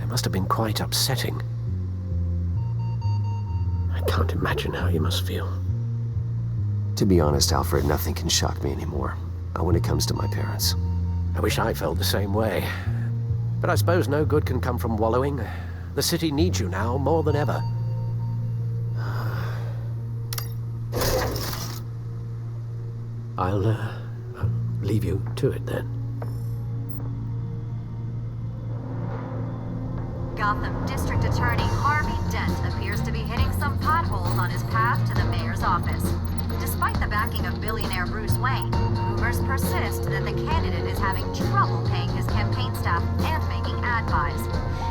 Speaker 6: They must have been quite upsetting. I can't imagine how you must feel.
Speaker 7: To be honest, Alfred, nothing can shock me anymore. Not when it comes to my parents.
Speaker 6: I wish I felt the same way. But I suppose no good can come from wallowing. The city needs you now more than ever. I'll leave you to it then.
Speaker 9: Gotham District Attorney Harvey Dent appears to be hitting some potholes on his path to the mayor's office. Despite the backing of billionaire Bruce Wayne, rumors persist that the candidate is having trouble paying his campaign staff and making ad buys.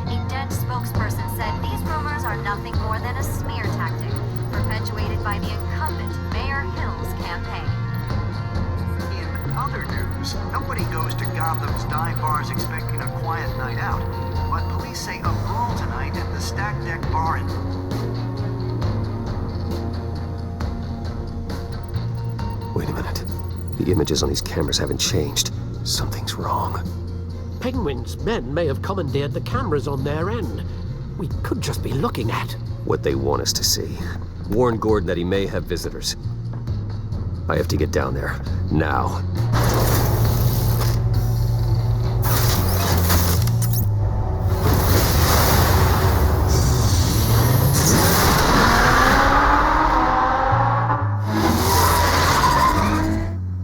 Speaker 9: A Dent spokesperson said these rumors are nothing more than a smear tactic, perpetuated by the incumbent Mayor Hill's campaign.
Speaker 22: In other news, nobody goes to Gotham's dive bars expecting a quiet night out, but police say a brawl tonight at the Stack Deck Bar in...
Speaker 7: Wait a minute. The images on these cameras haven't changed. Something's wrong.
Speaker 6: Penguin's men may have commandeered the cameras on their end. We could just be looking at
Speaker 7: what they want us to see. Warn Gordon that he may have visitors. I have to get down there. Now.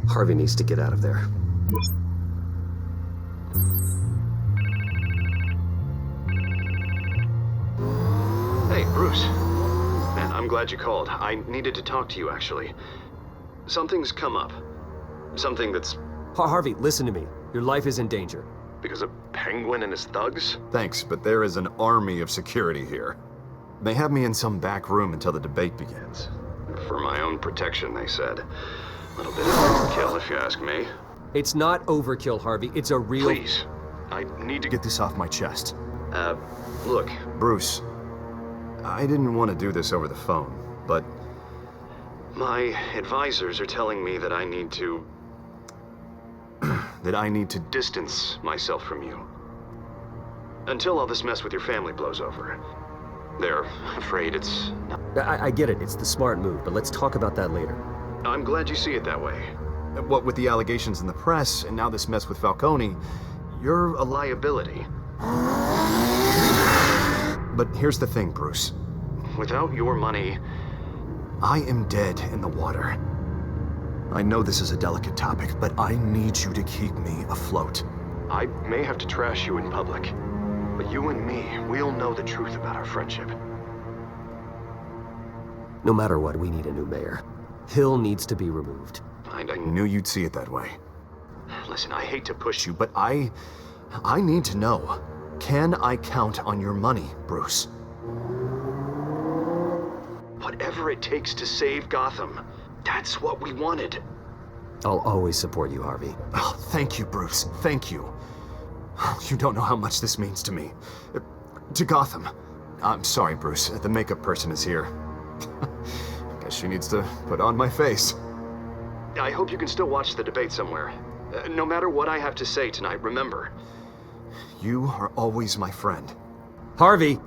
Speaker 7: Harvey needs to get out of there.
Speaker 2: Hey, Bruce. Man, I'm glad you called. I needed to talk to you, actually. Something's come up. Something that's...
Speaker 7: Harvey, listen to me. Your life is in danger.
Speaker 2: Because of Penguin and his thugs?
Speaker 18: Thanks, but there is an army of security here. They have me in some back room until the debate begins.
Speaker 2: For my own protection, they said. A little bit of overkill, if you ask me.
Speaker 7: It's not overkill, Harvey. It's a real...
Speaker 2: Please. I need to
Speaker 18: get this off my chest.
Speaker 2: Look.
Speaker 18: Bruce, I didn't want to do this over the phone, but...
Speaker 2: My advisors are telling me that I need to...
Speaker 18: that I need to
Speaker 2: distance myself from you. Until all this mess with your family blows over. They're afraid it's...
Speaker 7: I get it. It's the smart move, but let's talk about that later.
Speaker 2: I'm glad you see it that way.
Speaker 18: What with the allegations in the press, and now this mess with Falcone, you're a liability. But here's the thing, Bruce.
Speaker 2: Without your money, I am dead in the water. I know this is a delicate topic, but I need you to keep me afloat. I may have to trash you in public, but you and me, we'll know the truth about our friendship.
Speaker 7: No matter what, we need a new mayor. Hill needs to be removed.
Speaker 2: I knew you'd see it that way. Listen, I hate to push you, but I need to know. Can I count on your money, Bruce? Whatever it takes to save Gotham. That's what we wanted.
Speaker 7: I'll always support you, Harvey.
Speaker 2: Oh, thank you, Bruce. Thank you. You don't know how much this means to me. To Gotham. I'm sorry, Bruce. The makeup person is here. Guess she needs to put on my face. I hope you can still watch the debate somewhere. No matter what I have to say tonight, remember, you are always my friend.
Speaker 7: Harvey!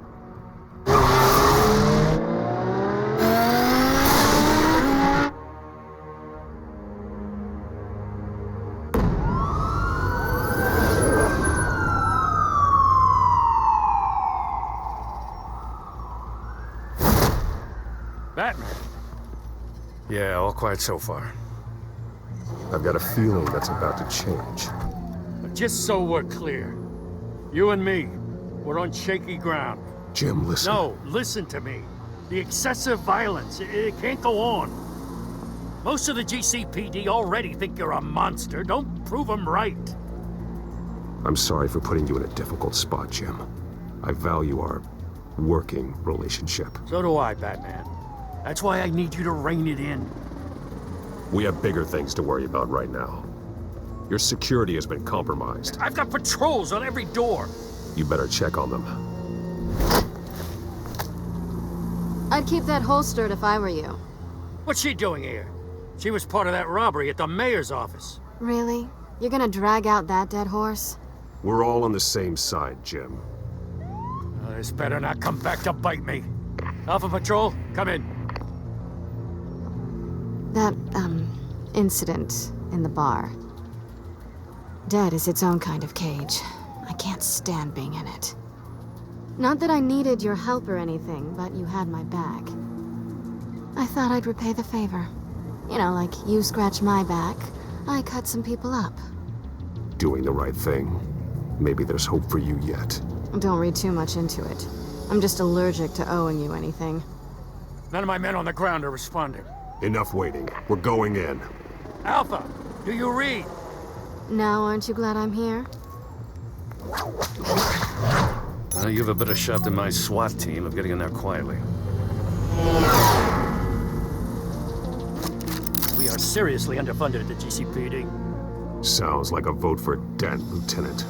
Speaker 10: Batman. Yeah, all quiet so far.
Speaker 5: I've got a feeling that's about to change.
Speaker 10: But just so we're clear, you and me, we're on shaky ground.
Speaker 5: Jim, listen.
Speaker 10: No, listen to me. The excessive violence, it can't go on. Most of the GCPD already think you're a monster. Don't prove them right.
Speaker 5: I'm sorry for putting you in a difficult spot, Jim. I value our working relationship.
Speaker 10: So do I, Batman. That's why I need you to rein it in.
Speaker 5: We have bigger things to worry about right now. Your security has been compromised.
Speaker 10: I've got patrols on every door.
Speaker 5: You better check on them.
Speaker 19: I'd keep that holstered if I were you.
Speaker 10: What's she doing here? She was part of that robbery at the mayor's office.
Speaker 19: Really? You're gonna drag out that dead horse?
Speaker 5: We're all on the same side, Jim.
Speaker 10: Oh, this better not come back to bite me. Alpha Patrol, come in.
Speaker 19: That, incident in the bar. Dead is its own kind of cage. I can't stand being in it. Not that I needed your help or anything, but you had my back. I thought I'd repay the favor. You know, like you scratch my back, I cut some people up.
Speaker 5: Doing the right thing. Maybe there's hope for you yet.
Speaker 19: Don't read too much into it. I'm just allergic to owing you anything.
Speaker 10: None of my men on the ground are responding.
Speaker 5: Enough waiting. We're going in.
Speaker 10: Alpha, do you read?
Speaker 19: Now, aren't you glad I'm here?
Speaker 10: You have a better shot than my SWAT team of getting in there quietly. We are seriously underfunded at the GCPD.
Speaker 5: Sounds like a vote for Dent, Lieutenant.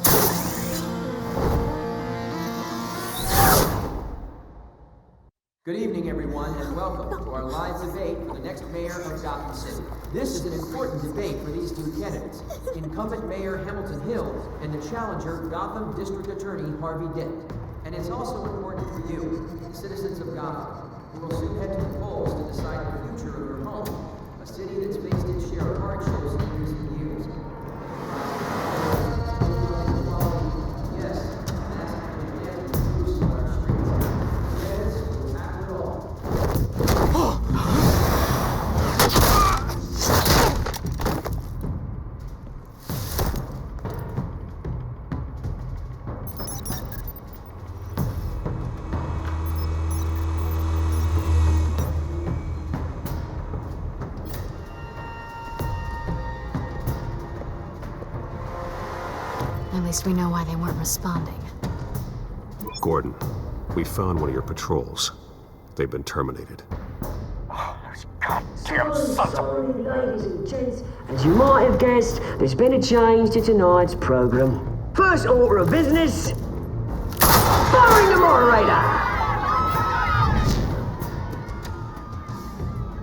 Speaker 8: Good evening, everyone, and welcome to our live debate for the next mayor of Gotham City. This is an important debate for these two candidates, incumbent Mayor Hamilton Hill and the challenger, Gotham District Attorney Harvey Dent. And it's also important for you, citizens of Gotham, who will soon head to the polls to decide the future of your home, a city that's faced its share of hardships in recent years.
Speaker 19: At least we know why they weren't responding.
Speaker 5: Gordon, we found one of your patrols. They've been terminated.
Speaker 10: Goddamn sons of...
Speaker 13: Ladies and gents, as you might have guessed, there's been a change to tonight's program. First order of business, firing the moderator!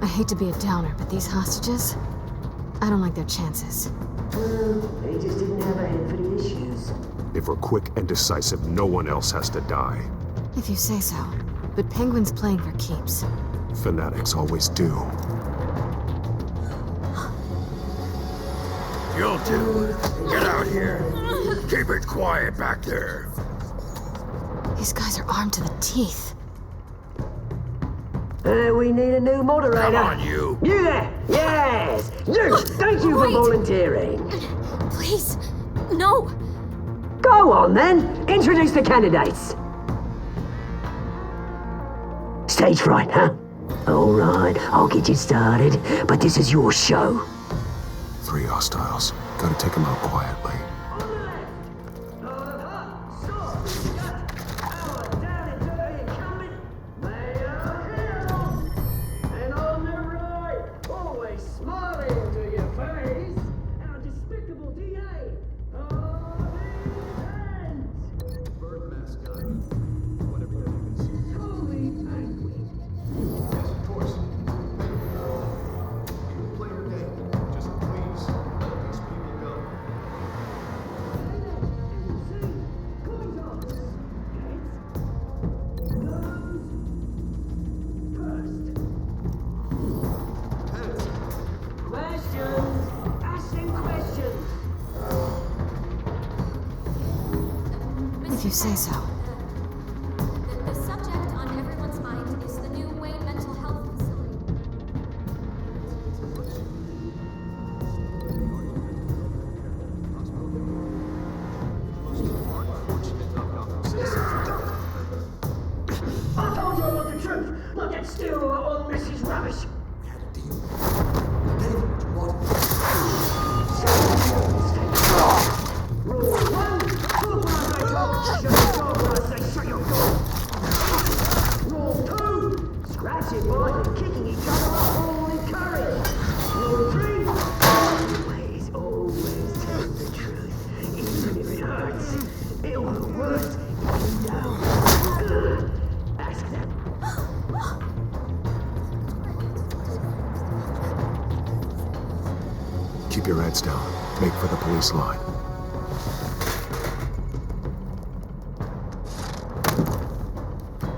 Speaker 19: I hate to be a downer, but these hostages, I don't like their chances.
Speaker 13: Well, they just didn't have a head for the issues.
Speaker 5: If we're quick and decisive, no one else has to die.
Speaker 19: If you say so. But Penguin's playing for keeps.
Speaker 5: Fanatics always do.
Speaker 4: You'll do. Get out here. Keep it quiet back there.
Speaker 19: These guys are armed to the teeth.
Speaker 13: We need a new moderator.
Speaker 4: Come on, you!
Speaker 13: You there! Yes! You! Thank you for volunteering.
Speaker 19: Please, no.
Speaker 13: Go on then. Introduce the candidates. Stage fright, huh? All right, I'll get you started, but this is your show.
Speaker 5: 3 hostiles. Gotta take them out quietly.
Speaker 19: If you say so.
Speaker 3: The subject on everyone's mind is the new Wayne Mental Health Facility.
Speaker 13: I told you I want the truth, not that steal all Mrs. Rubbish.
Speaker 21: We had a deal. I gave him what you wanted.
Speaker 13: Rule 1, talk when I say talk, shut your door when I say shut your door. Rule 2, scratching boys and kicking each other are all encouraged. Rule 3, always tell the truth, even if it hurts. It'll hurt worse if you don't. Ask them.
Speaker 5: Keep your heads down. Make for the police line.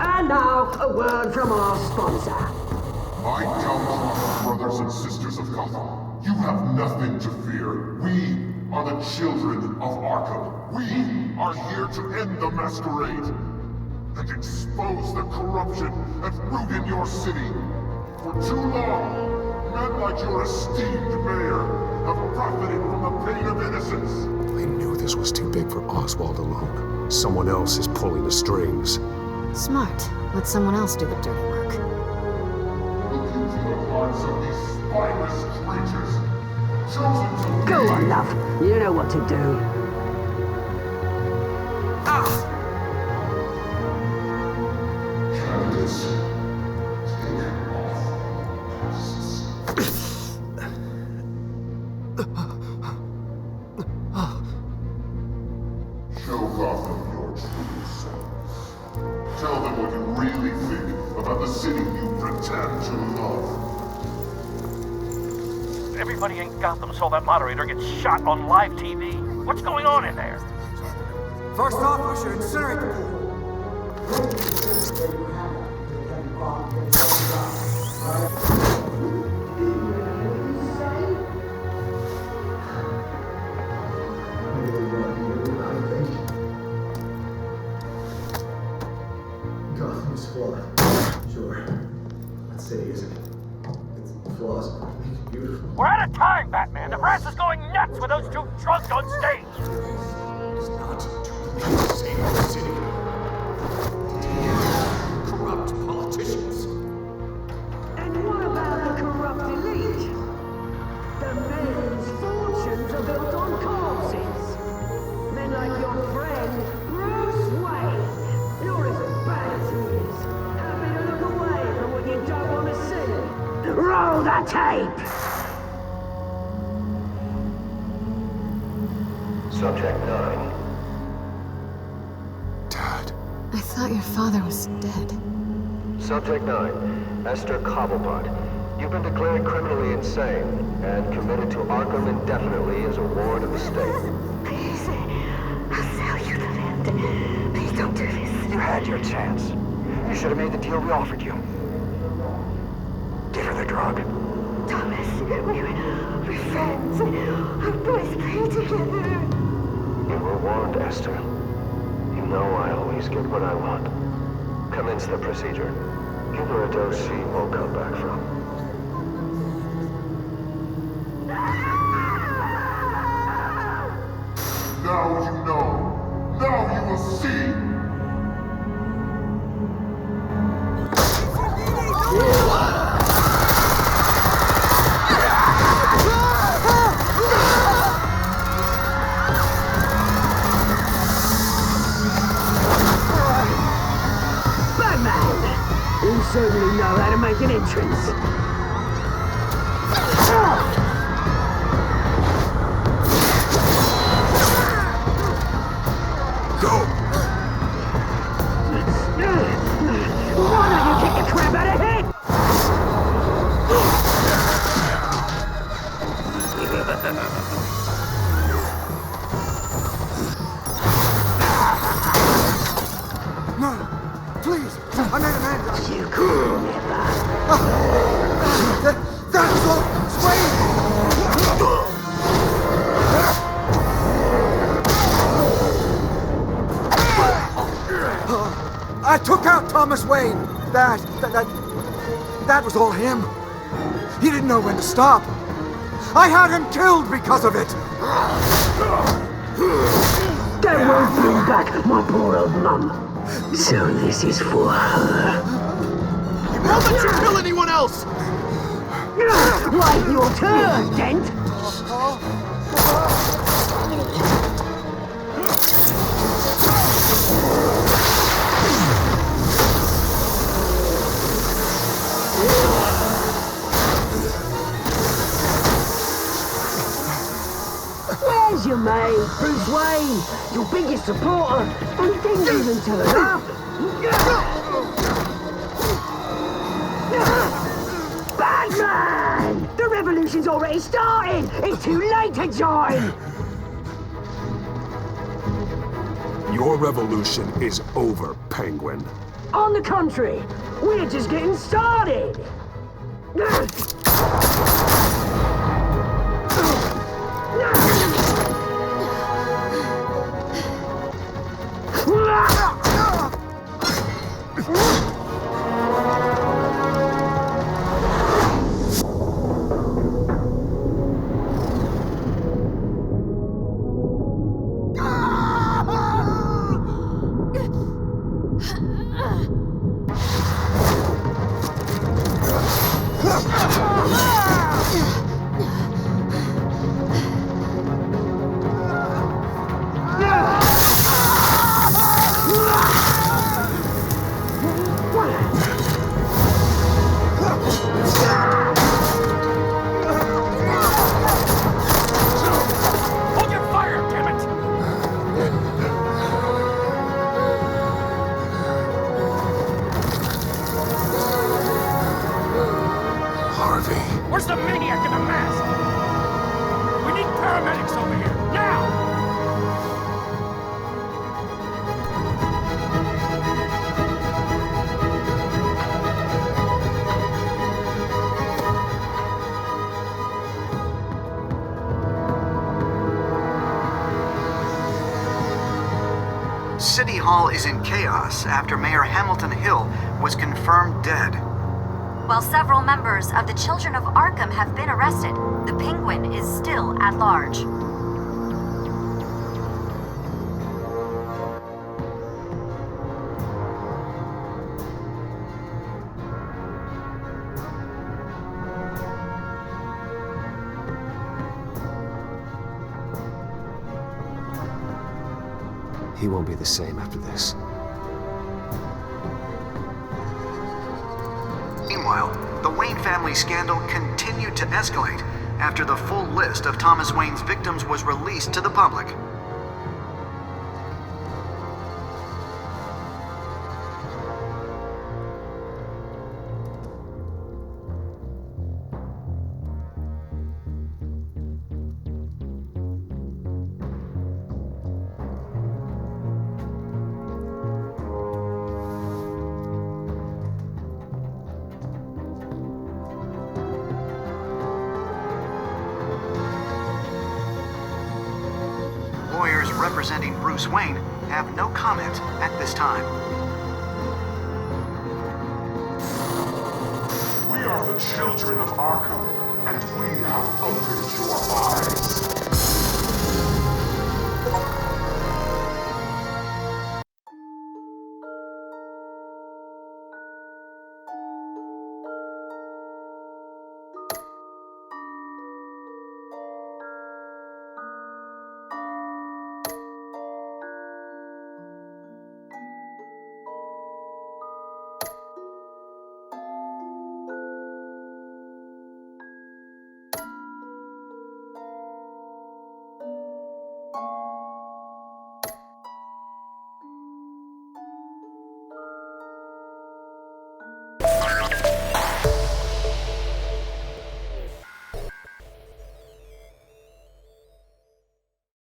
Speaker 13: And now, a word from our sponsor.
Speaker 11: My downtrodden brothers and sisters of Gotham, you have nothing to fear. We are the children of Arkham. We are here to end the masquerade and expose the corruption at root in your city. For too long, men like your esteemed mayor have profited from the pain of innocence.
Speaker 5: I knew this was too big for Oswald alone. Someone else is pulling the strings.
Speaker 19: Smart. Let someone else do the dirty work.
Speaker 11: Look into the hearts of these spineless creatures, chosen to
Speaker 13: Go
Speaker 11: lead.
Speaker 13: on, love. You know what to do.
Speaker 11: Candidates, take off masks. Show Gotham your true selves. Tell them what you really think about the city you pretend to love.
Speaker 23: Everybody in Gotham saw that moderator get shot on live TV. What's going on in there?
Speaker 21: First off, we should incinerate the pool.
Speaker 2: Gotham is flawed. Sure. That city isn't. Its flaws make it beautiful.
Speaker 23: We're out of time, Batman. The press is going nuts with those two drunks on stage.
Speaker 2: It's not to save our city. Corrupt politicians.
Speaker 13: And what about the corrupt elite? The men whose fortunes are built on corpses. Men like your friend, Bruce Wayne. You're as bad as he is. Happy to look away from what you don't want to see. Roll the tape!
Speaker 24: Subject 9.
Speaker 5: Dad.
Speaker 19: I thought your father was dead.
Speaker 24: Subject 9. Esther Cobblepot. You've been declared criminally insane and committed to Arkham indefinitely as a ward of the state.
Speaker 25: Please, I'll sell you the land. Please don't do this.
Speaker 24: You had your chance. You should have made the deal we offered you. Give her the drug.
Speaker 25: Thomas, we're friends. Our boys play together.
Speaker 24: You were warned, Esther. You know I always get what I want. Commence the procedure. Ignorant OC won't come back from.
Speaker 11: Now you know. Now you will see.
Speaker 13: Batman! You certainly know how to make an entrance. Why don't you kick the crap out of him?
Speaker 21: No, please, I made a man.
Speaker 13: You cool,
Speaker 21: That was all Wayne! I took out Thomas Wayne. That was all him. He didn't know when to stop. I had him killed because of it.
Speaker 13: That won't bring back my poor old mum. So this is for her.
Speaker 21: You won't let you kill anyone else!
Speaker 13: Right, your turn, Dent. There's your mate, Bruce Wayne, your biggest supporter, and he didn't even turn up. Batman! The revolution's already started! It's too late to join!
Speaker 5: Your revolution is over, Penguin.
Speaker 13: On the contrary, we're just getting started!
Speaker 12: Hold your fire, damn it!
Speaker 4: Harvey.
Speaker 12: Where's the maniac in the mask? We need paramedics over here, now!
Speaker 22: City Hall is in chaos after Mayor Hamilton Hill was confirmed dead.
Speaker 9: While several members of the Children of Arkham have been arrested, the Penguin is still at large.
Speaker 7: He won't be the same after this.
Speaker 22: Meanwhile, the Wayne family scandal continued to escalate after the full list of Thomas Wayne's victims was released to the public. Lawyers representing Bruce Wayne have no comment at this time.
Speaker 11: the children of Arkham, and we have opened your eyes.